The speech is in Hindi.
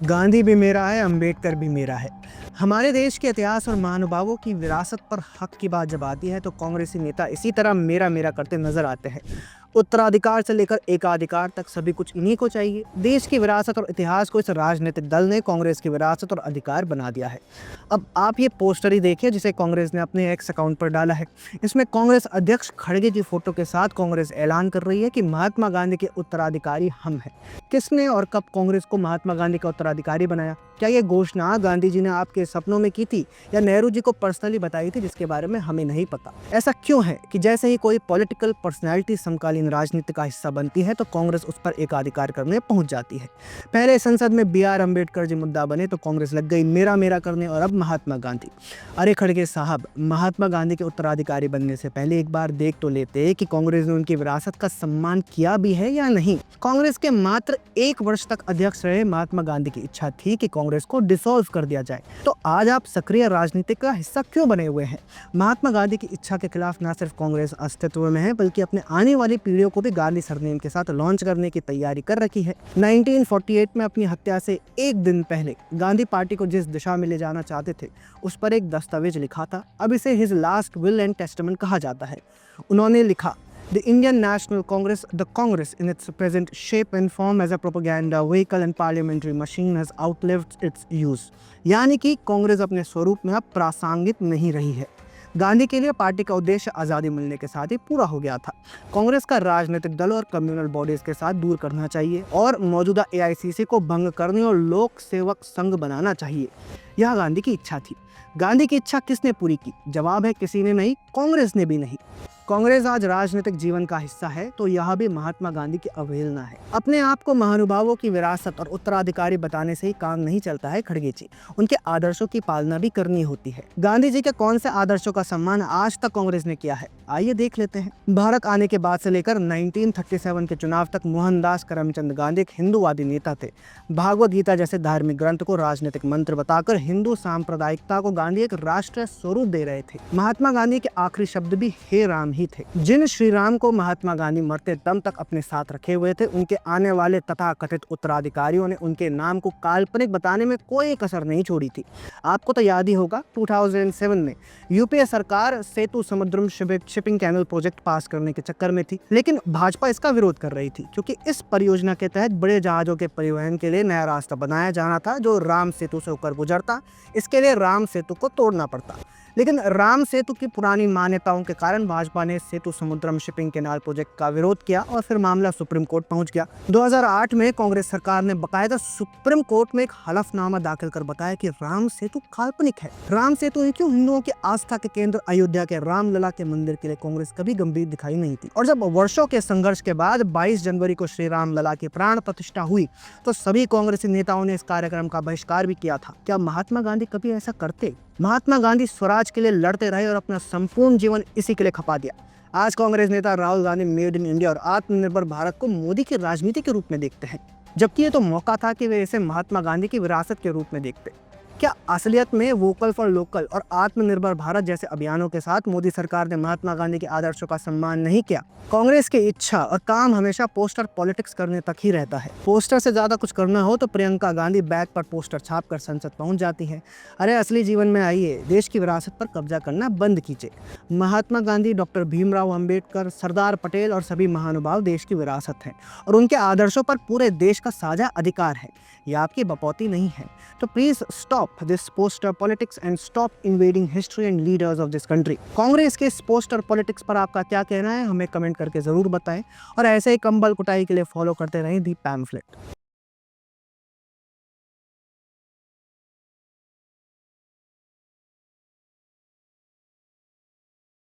गांधी भी मेरा है, अंबेडकर भी मेरा है। हमारे देश के इतिहास और महानुभावों की विरासत पर हक की बात जब आती है तो कांग्रेसी नेता इसी तरह मेरा मेरा करते नजर आते हैं। उत्तराधिकार से लेकर एकाधिकार तक सभी कुछ इन्हीं को चाहिए। देश की विरासत और इतिहास को इस राजनीतिक दल ने कांग्रेस की विरासत और अधिकार बना दिया है। अब आप ये पोस्टर ही देखिए जिसे कांग्रेस ने अपने एक्स अकाउंट पर डाला है। इसमें कांग्रेस अध्यक्ष खड़गे की फोटो के साथ कांग्रेस ऐलान कर रही है कि महात्मा गांधी के उत्तराधिकारी हम हैं। किसने और कब कांग्रेस को महात्मा गांधी का उत्तराधिकारी बनाया? क्या ये घोषणा गांधी जी ने आपके सपनों में की थी या नेहरू जी को पर्सनली बताई थी, जिसके बारे में हमें नहीं पता? ऐसा क्यों है कि जैसे ही कोई पॉलिटिकल पर्सनैलिटी समकालीन राजनीति का हिस्सा बनती है तो कांग्रेस उस पर एकाधिकार करने पहुंच जाती है? पहले संसद में बी.आर. अम्बेडकर जी मुद्दा बने तो कांग्रेस लग गई मेरा मेरा करने, और अब महात्मा गांधी। अरे खड़गे साहब, महात्मा गांधी के उत्तराधिकारी बनने से पहले एक बार देख तो लेते कि कांग्रेस ने उनकी विरासत का सम्मान किया भी है या नहीं। कांग्रेस के मात्र 1 वर्ष तक अध्यक्ष रहे महात्मा गांधी की इच्छा थी कि कांग्रेस को डिसॉल्व कर दिया जाए। तो आज आप सक्रिय राजनीति का हिस्सा क्यों बने हुए हैं? महात्मा गांधी की इच्छा के खिलाफ न सिर्फ कांग्रेस अस्तित्व में है बल्कि अपने आने वाली पीढ़ियों को भी गांधी सरनेम के साथ लॉन्च करने की तैयारी कर रखी है। 1948 में अपनी हत्या से एक दिन पहले गांधी पार्टी को जिस दिशा में ले जाना चाहते थे उस पर एक दस्तावेज लिखा था। अब इसे his last will and testament कहा जाता है। उन्होंने लिखा, The Indian National Congress, the Congress in its present shape and form as a propaganda vehicle and parliamentary machine has outlived its use। यानी कि कांग्रेस अपने स्वरूप में अब प्रासंगिक नहीं रही है। गांधी के लिए पार्टी का उद्देश्य आज़ादी मिलने के साथ ही पूरा हो गया था। कांग्रेस का राजनीतिक दल और कम्युनल बॉडीज के साथ दूर करना चाहिए और मौजूदा एआईसीसी को भंग करने और लोक सेवक संघ बनाना चाहिए। यह गांधी की इच्छा थी। गांधी की इच्छा किसने पूरी की? जवाब है, किसी ने नहीं, कांग्रेस ने भी नहीं। कांग्रेस आज राजनीतिक जीवन का हिस्सा है तो यह भी महात्मा गांधी की अवहेलना है। अपने आप को महानुभावों की विरासत और उत्तराधिकारी बताने से ही काम नहीं चलता है खड़गे जी, उनके आदर्शों की पालना भी करनी होती है। गांधी जी के कौन से आदर्शों का सम्मान आज तक कांग्रेस ने किया है? आइए देख लेते हैं। भारत आने के बाद से लेकर 1937 के चुनाव तक मोहनदास करमचंद गांधी एक हिंदूवादी नेता थे। भागवत गीता जैसे धार्मिक ग्रंथ को राजनीतिक मंत्र बताकर हिंदू सांप्रदायिकता को गांधी एक राष्ट्रीय स्वरूप दे रहे थे। महात्मा गांधी के आखिरी शब्द भी हे राम ही थे। जिन श्री राम को महात्मा गांधी मरते दम तक अपने साथ रखे हुए थे, उनके आने वाले तथाकथित उत्तराधिकारियों ने उनके नाम को काल्पनिक बताने में कोई कसर नहीं छोड़ी थी। आपको तो याद ही होगा, 2007 में यूपीए सरकार सेतु समुद्रम शिपिंग कैनल प्रोजेक्ट पास करने के चक्कर में थी, लेकिन भाजपा इसका विरोध कर रही थी क्योंकि इस परियोजना के तहत बड़े जहाजों के परिवहन के लिए नया रास्ता बनाया जाना था जो राम सेतु से होकर गुजरता। इसके लिए राम सेतु को तोड़ना पड़ता, लेकिन राम सेतु की पुरानी मान्यताओं के कारण भाजपा ने सेतु समुद्रम शिपिंग कैनाल प्रोजेक्ट का विरोध किया और फिर मामला सुप्रीम कोर्ट पहुंच गया। 2008 में कांग्रेस सरकार ने बकायदा सुप्रीम कोर्ट में एक हलफनामा दाखिल कर बताया कि राम सेतु काल्पनिक है। राम सेतु ही क्यों, हिंदुओं की आस्था के केंद्र अयोध्या के रामलला के मंदिर के लिए कांग्रेस कभी गंभीर दिखाई नहीं थी। और जब वर्षों के संघर्ष के बाद 22 जनवरी को श्री राम लला की प्राण प्रतिष्ठा हुई तो सभी कांग्रेसी नेताओं ने इस कार्यक्रम का बहिष्कार भी किया था। क्या महात्मा गांधी कभी ऐसा करते? महात्मा गांधी स्वराज के लिए लड़ते रहे और अपना संपूर्ण जीवन इसी के लिए खपा दिया। आज कांग्रेस नेता Rahul Gandhi made in India और आत्मनिर्भर भारत को मोदी की राजनीति के रूप में देखते हैं, जबकि ये तो मौका था कि वे इसे महात्मा गांधी की विरासत के रूप में देखते। क्या असलियत में वोकल फॉर लोकल और आत्मनिर्भर भारत जैसे अभियानों के साथ मोदी सरकार ने महात्मा गांधी के आदर्शों का सम्मान नहीं किया? कांग्रेस की इच्छा और काम हमेशा पोस्टर पॉलिटिक्स करने तक ही रहता है। पोस्टर से ज्यादा कुछ करना हो तो प्रियंका गांधी बैग पर पोस्टर छाप कर संसद पहुंच जाती है। अरे असली जीवन में आइए, देश की विरासत पर कब्जा करना बंद कीजिए। महात्मा गांधी, डॉक्टर भीमराव अंबेडकर, सरदार पटेल और सभी महानुभाव देश की विरासत हैं और उनके आदर्शों पर पूरे देश का साझा अधिकार है। यह आपकी बपौती नहीं है। तो please stop this poster politics and stop invading history and leaders of this country। Congress के इस पोस्टर पॉलिटिक्स पर आपका क्या कहना है, हमें कमेंट करके जरूर बताएं और ऐसे ही कंबल कुटाई के लिए फॉलो करते रहें दी पैम्फलेट।